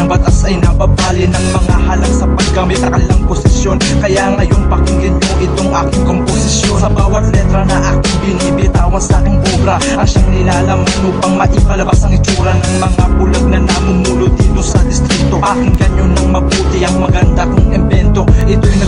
batas ay nababali ng mga halang sa paggamit ng kanilang posisyon. Kaya ngayon pakinggan nyo itong aking komposisyon. Sa bawat letra na aking binibitawan sa aking obra, ang siyang nilalaman upang maipalabas ang itsura ng mga bulag na namumulo dito sa distrito. Pakinggan nyo ng mabuti ang maganda kong invento. Ito'y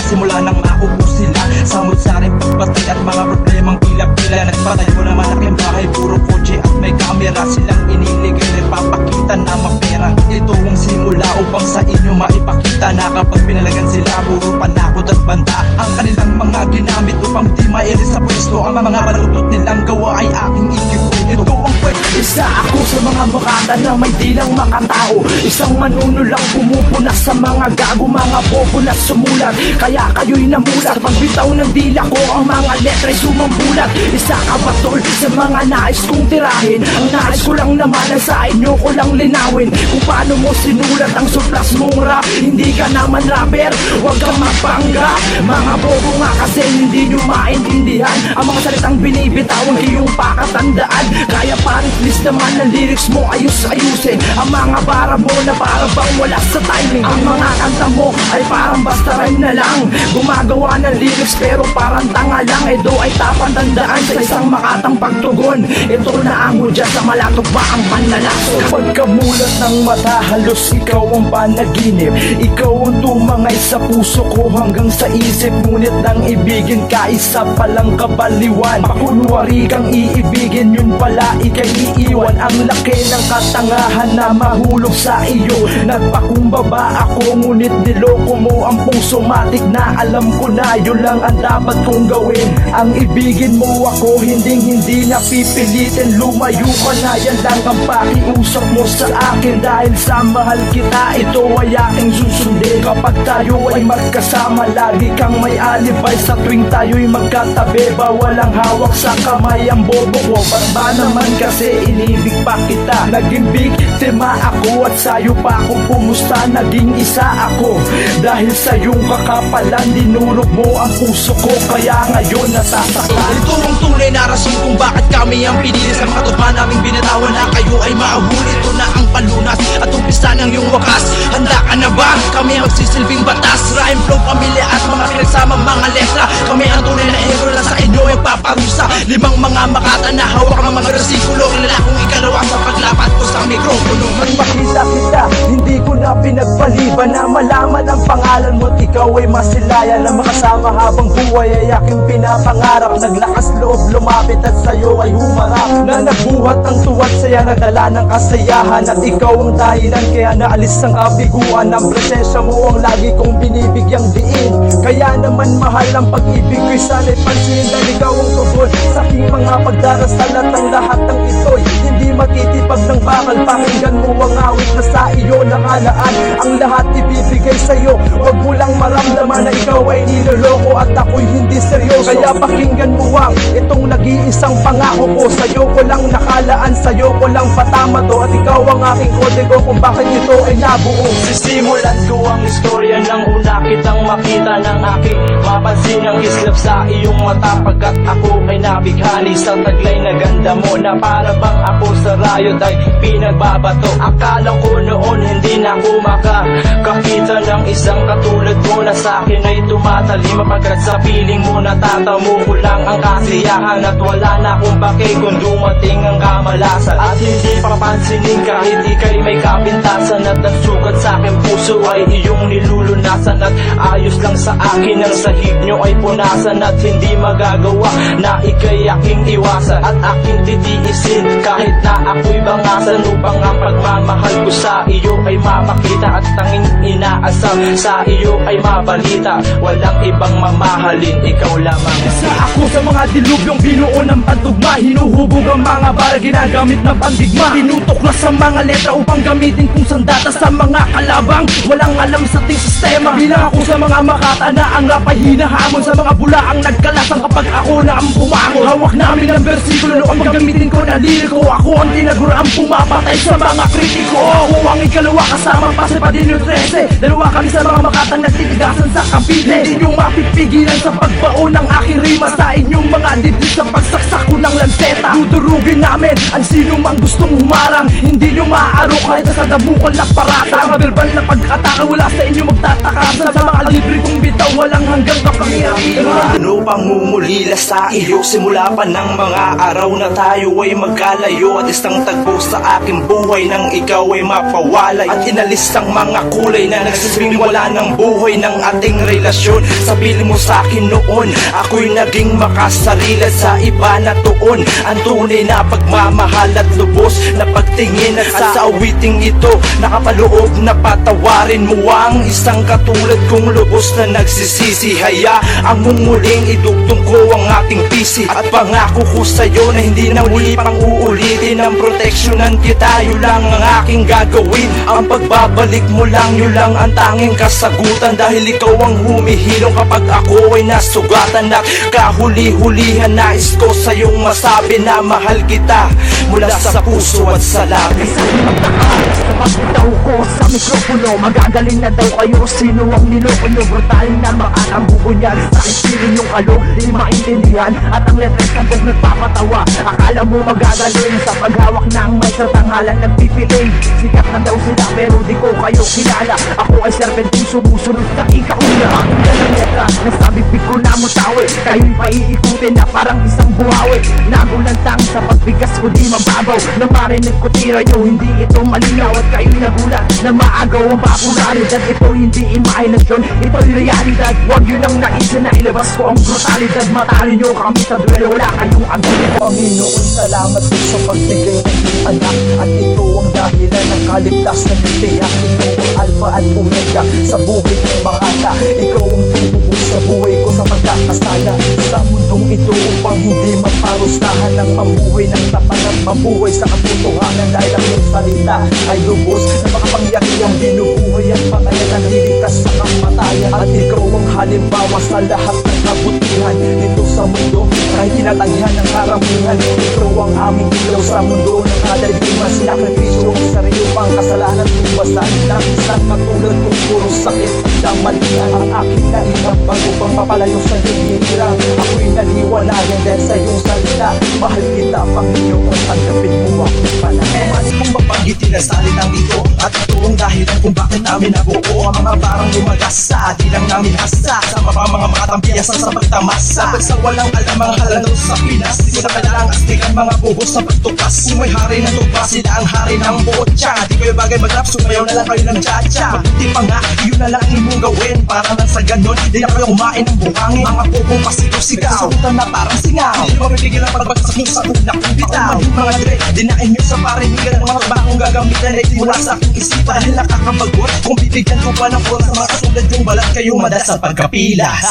simula nang maubos sila. Samot-saring pagbati at mga problemang pila-pila. Nagpatayo ng malaking bahay, puro kotse at may kamera. Silang iniligay, nagpapakita na mapera. Ito ang simula upang sa inyo maipakita na kapag pinalagan sila, puro panakot at banta ang kanilang mga ginamit upang di mailis sa pwesto. Ang mga balutot nilang gawa ay aking ikipo. Ito ang pwesto. Isa ako sa mga makata na may dilang makatao. Isang manuno lang pumupunas sa mga gago, mga bobo na sumulat. Kaya kayo'y namulat. Sa pagbitaw ng dila ko, ang mga letra'y sumambulat. Isa ka ba tol sa mga nais kong tirahin? Ang nais ko lang naman ay sa inyo ko lang linawin kung paano mo sinulat ang suplas mong rap. Hindi ka naman rapper, huwag kang magpanggap. Mga bobo nga kasi hindi nyo maintindihan ang mga salitang binibitawan kayong pakatandaan. Kaya parang list naman ng lyrics mo ayusin ang mga bara mo na parang bang wala sa timing. Ang mga kanta mo ay parang basta rhyme na lang, gumagawa ng lyrics pero parang tanga lang. Ito ay tapang-tandaan sa isang makatang pagtugon. Ito na ang hudya sa malatok ba ang panlalaso. Pagkamulat ng mata, halos ikaw ang panaginip. Ikaw ang tumangay sa puso ko hanggang sa isip. Ngunit nang ibigin ka, isa palang kabaliwan. Pakunwari kang iibigin, yun pala ikay iiwan. Ang laki ng katangahan na mahulog sa iyo. Nagpakumbaba ako, ngunit niloko mo ang puso. Matik na alam ko na yun lang ang dapat kong gawin. Ang ibigin mo ako, hindi na pipilitin. Lumayo ka na, yan lang ang pakiusap mo sa akin. Dahil sa mahal kita, ito ay aking susundin. Kapag tayo ay magkasama, lagi kang may alibay. Sa tuwing tayo'y magkatabi, bawal ang hawak sa kamay ang bobo ko. Ba't ba naman kasi inibig pa kita? Naging biktima ako at sa'yo pa ako pumusta. Naging isa ako dahil sa iyong kakapalan, dinurog mo ang puso ko. Kaya ngayon nasasaktan. Ito ang tunay na rason kung bakit kami ang pinili sa mga tugma naming binatawan na kayo ay maahuli. Ito na ang palunas at umpisa ng iyong wakas. Handa ka na ba? Kami ang magsisilbing batas. Rhyme, flow, pamilya at mga pinagsamang mga letra. Kami ang tunay na hero na sa inyo ay paparusa. Limang mga makata na hawak ng mga resikulo. Kilala kong ikalawa sa paglapat ko sa mikropono. Nang makita kita, hindi ko na pinagpaliban na malaman ang pangalan mo at ikaw ay masilayan. Na makasama habang buhay ay aking pinapangarap. Naglakas loob lumapit at sa'yo ay humarap. Na nagbuhat ang tuwat saya, nagdala ng kasayahan. At ikaw ang dahilan kaya naalis ang kabiguan. Ang presensya mo ang lagi kong binibigyang diin. Kaya naman mahal ang pag-ibig ko'y sana'y pansin. Dahil ikaw ang tugon sa aking mga pagdarasal. At ang lahat ng ito'y hindi matitipag ng bakal. Pakinggan mo ang awit na sa iyo nakalaan. Ang lahat ibibigay sa'yo, huwag mo lang maramdaman na ikaw ay niloloko at ako'y hindi seryoso. Kaya pakinggan mo ang itong nag-iisang pangako ko. Sa'yo ko lang nakalaan, sa'yo ko lang patama to. At ikaw ang aking kodego kung bakit ito ay nabuo. Sisimulan ko ang istorya ng una kitang makita ng aking mapansin ang islap sa iyong mata. Pagkat ako ay nabighani sa taglay na ganda mo, na para bang ako sa rayot ay pinagbabato. Akala ko noon hindi na ako makakakita ng isang katulad mo na sa akin ay tumatalima. Pagkat sa piling mo natatamo ko lang ang kasiyahan. At wala na akong bake kung dumating ang kamalasan. At hindi papansinin kahit ikay may kapintasan. At ang sugat sa aking puso ay iyong nilulunasan. At ayos lang sa akin ang sahig nyo ay punasan. At hindi magagawa na ikay aking iwasan. At aking titiisin kahit na ako'y bangasan. Upang ang pagmamahal ko sa iyo ay mapakita. At tanging inaasam sa iyo ay mabalita. Walang ibang mamahalin, ikaw lamang. Isa ako sa mga dilubyong binuo ng pantugma. Hinuhubog ang mga bara, ginagamit ng pandigma. Tinutuklas sa mga letra upang gamitin kung sandata sa mga kalabang walang alam sa ating sistema. Bilang ako sa mga makata na ang rap ay hinahamon. Sa mga bulaang nagkalasan kapag ako na ang bumangon. Hawak namin ang versikulo ang gagamitin ko na liriko. Ako ang tinaguraang pumapatay sa mga kritiko. Ako ang ikalawa kasama Kasama pa si Padino 13. Dalawa kami sa mga makatang nagtitigasan sa Cavite. Hindi nyo mapipigilan sa pagbaon ng aking rima sa inyong mga dibdib sa pagsaksak ko ng lanseta. Dudurugin namin ang sino mang gustong humarang. Hindi nyo maaaro kahit sa dabukal na parata. Ang verbal na pag-ataka wala sa inyo magtatakasan. Sa mga libre kong bitaw walang hanggang kapangyarihan. Ano pang mumulila sa iyo? Simula pa ng mga araw na tayo ay magkalayo. At isang tagpo sa aking buhay nang ikaw ay mapawalay. At inalis ang mga kulay na nagsasabing wala ng buhay ng ating relasyon. Sabihin mo sa akin noon, ako'y naging makasarili sa iba na tuon. Ang tunay na pagmamahal at lubos na pagtingin. At sa awiting ito, nakapaloob na patawarin mo ang isang katulad kong lubos na nagsisisi. Haya ang mumuling idugtong ko ang ating pisi. At pangako ko sa'yo na hindi na muli pang uulitin. Ang proteksyonan kita, yun lang ang aking gagawin. Ang pagbabalik mo lang, yun lang ang tanging kasagutan. Dahil ikaw ang humihilong kapag ako ay nasugatan. At kahuli-hulihan nais ko sa'yong masabi na mahal kita mula sa puso at sa labi. Sa pagbitaw ko sa mikropono, magagaling na daw kayo. Sino ang niloko nyo? Brutal na maanang bubunyan. Sa ispirin yung kalong, di maintindihan. At ang letres na kong nagpapatawa. Akala mo magagaling sa paghawak ng may sa tanghalan nagpipiling. Sikat na daw sila pero di ko kayo kilala. Ako ay serpenting sumusunod sa ikauna. Ang ganang letra, nasabibig ko na mutawi. Kayo'y paiikutin na parang isang buhawi. Nagulantang sa pagbigas ko di mababaw. Nang marinig ko tira nyo, hindi ito malinaw. At kayo'y nagulat na maagaw ang popularidad. Ito hindi imahinasyon, ito'y realidad. Huwag yun ang naisin na ilabas ko ang brutalidad. Matalo nyo kami sa duelo, wala kayong abilidad. Panginoon, salamat po sa pagbigay ng iyong anak. At ito ang dahilan ng kaligtasan ng tiyak. Ito ang alpha at omega sa buhay ng bangata. Ikaw ang tumubo sa buhay ko sa pagkakasala. Sa mundong ito upang hindi maparustahan ng mabuhay ng tapat at mabuhay sa katotohanan. Dahil ang iyong salita ay lubos na makapangyarihang binubuhay at pangalan ang liligtas sa kamatayan. At ikaw ang halimbawa sa lahat ng kabutihan dito sa mundo. Kahit tinatagyan ng karamihan, ikaw ang aming ilaw sa mundo. Nakadaliman sinakripisyo ang sarili pang kasalanan. Tubasan ng isang katulad kong puro sakit at damalian. Ang aking nailang bago pang papalayo sa iyong hirap. Ako'y naliwanayan dahil sa iyong salita. Mahal kita, Panginoon, tanggapin mo ako panahon. Kung mapanggitin na salitang ito, at ito ang dahilan kung bakit namin nabuo ang mga parang lumagasa. Di lang namin asa sa mga makatampiyasan sa pagtamasa. Kapag sa walang alam ang haladaw sa Pinas, di ko na kailangang astigan mga bubos sa pagtukas. Kung may hari ng tuba, sila ang hari ng botya. Di kayo bagay mag-rap, sumayaw na lang kayo ng cha-cha. Mabuti pa nga, yun na lang imong gawin. Para lang sa ganon, di na kayo kumain ng buhangin. Mga bubong pasigaw-sigaw, sagutan na parang singaw. Di nyo mapipigil ang pagbagsak nyo sa una kong bitaw. Yung mga dre, dinain nyo sa parinigan ng mga trabakong gagamitan ay simula sa aking isipan. Dahil nakakabagot, kung bibigyan ko pa ng oras sa mga kasulad yung balat kayo madas sa pagkapilas.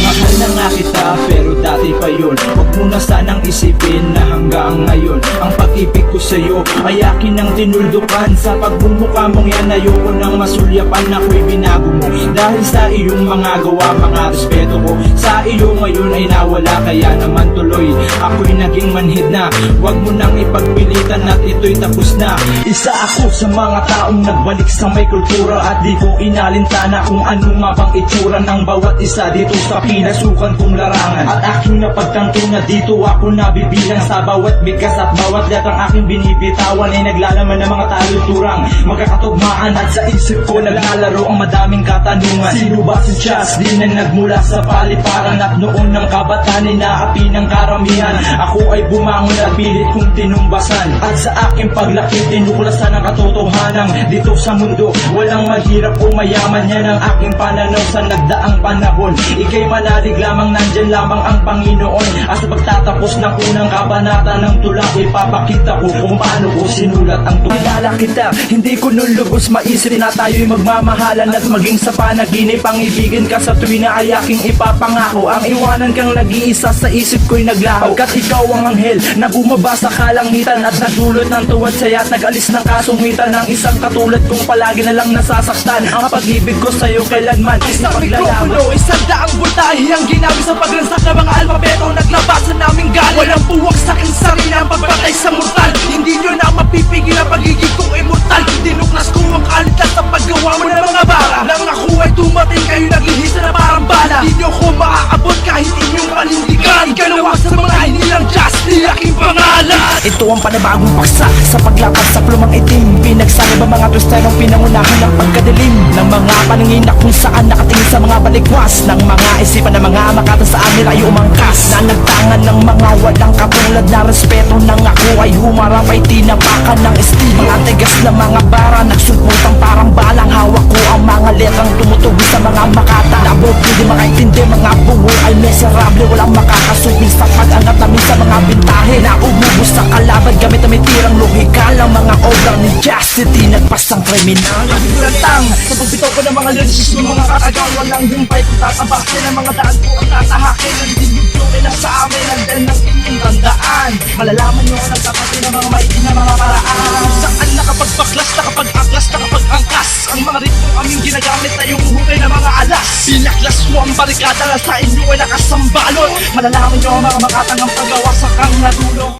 Mahal na nga kita pero dati pa yun. Huwag mo na sanang isipin na hanggang ngayon ang pag-ibig ko sa'yo ay akin ang tinuldukan. Sa pagbumuka mong yan ayoko nang masulyapan. Ako'y binago mo dahil sa iyong mga gawa, mga respeto ko sa iyo ngayon ay nawala. Kaya naman tuloy ako'y naging manhid na. Huwag mo nang ipagpilitan at ito'y tapos na. Isa ako sa mga taong nagbalik sa may kultura at di ko inalintana kung ano nga bang itsura ng bawat isa dito sa pinasukan kong larangan. At aking napagtanto na dito ako nabibilang sa bawat bigkas at bawat latang aking binibitawan ay naglalaman ng mga taluturang magkakatugmaan. At sa isip ko naglalaro ang madaming katanungan. Sino ba si Chas? Di na nagmula sa paliparan at noon ng kabataan ay naapi ng karamihan. Ako ay bumangon at pilit kong tinumbasan. At sa aking paglaki tinuklasan ang katotohanan. Dito sa mundo walang mahirap o mayaman. Yan ang aking pananaw sa nagdaang panahon. Ika'y manalig lamang, nandyan lamang ang Panginoon. At sa pagtatapos ng unang kabanata ng tula, ipapakita ko kung paano ko sinulat ang tula. Kilala kita, hindi ko nun lubos maisip na tayo'y magmamahalan at maging sa panaginip. Ang ibigin ka sa tuwi na ay aking ipapangako. Ang iwanan kang nag-iisa sa isip ko'y naglaho. Pagkat ikaw ang anghel na bumaba sa kalangitan at nagdulot ng tuwad saya Kaya't nag-alis ng kasungitan ng isang katulad kong palagi na lang nasasaktan. Ang pag-ibig ko sa'yo kailanman is Isang napaglalaman. mikropono, isang daang voltahe ang ginamit sa paglansak ng mga alpabeto. Naglabasan namin galing, walang puwag sa aking sarili ang pagpatay sa mortal. Hindi nyo na mapipigil ang pagiging kong immortal. Dinuklas ko ang kalitan sa paggawa mo ng mga bara. Nang ako ay tumating, kayo naghihisa na parang bala. Di nyo ko maaabot kahit inyong panindigan. Ikalawa sa mga hinilang just di aking pangalan. Ito ang panibagong paksa sa paglapag sa plumang itim. Pinagsari ba mga twisterong pinangunahan ng pagkadilim ng mga paninginak kung saan nakatingin sa mga balikwas ng mga isipan ng mga makata sa amin ay umangkas na nagtangan ng mga walang katulad na respeto nang ako ay humarap ay tinapakan ng estilo. Mga tigas na mga bara nagsugputang parang balang hawak ko ang mga letrang tumutuwi sa mga makata. Labot hindi makaintindi mga buo ay miserable, walang makakasupil sa pag-angat namin sa mga bintahe na umubos sa kalaban gamit ang tirang lohika lang mga obra ni Chastity nagpasang kriminal. Lantang sa pagbitaw ko ng mga lyrics ng mga katagaw. Walang humpay kung tatabakin ang mga daan ko ang tatahakin. Ang dinugtungin na sa amin ang din ng inyong tandaan. Malalaman nyo ang nagtapasin ng mga maitin na mga paraan. Kung saan nakapagbaklas, nakapag-aklas, nakapag-angkas. Ang mga ritmong aming ginagamit ay yung hukay ng mga alas. Pinaklas mo ang barikada na sa inyo ay nakasambalot. Malalaman nyo ang mga makatangang paggawa sa kang natulong.